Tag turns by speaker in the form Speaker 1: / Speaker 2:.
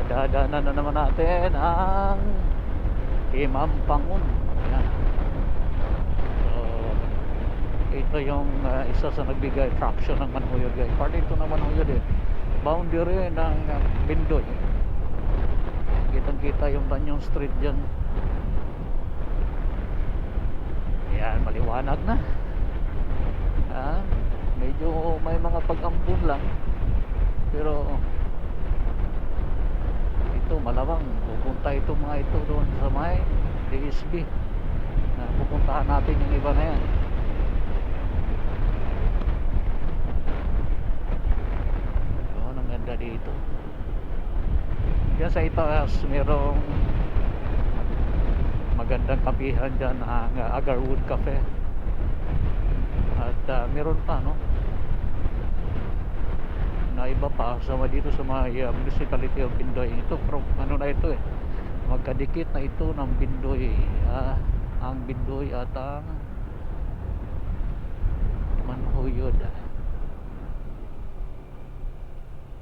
Speaker 1: Dadaanan na naman natin ang Imampangon. Ayan. So, ito yung isa sa nagbigay traction ng Manhuyod guys. Part ito ng Manhuyod eh. Boundary ng Bindoy. Kitang kita yung Banyong Street dyan. Ayan, maliwanag na. Medyo may mga pag-ambon lang, pero ito malamang pupunta itong mga ito doon sa may DSB. Pupuntahan natin yung iba na yan. Yun, ang ganda dito. Diyan sa itaas merong magandang kapihan dyan, ang Agarwood Cafe. At meron pa na iba pa sama dito sa mga municipality of Bindoy. Ito ano na ito eh, magkadikit na ito ng Bindoy, ang Bindoy at ang Manhuyod.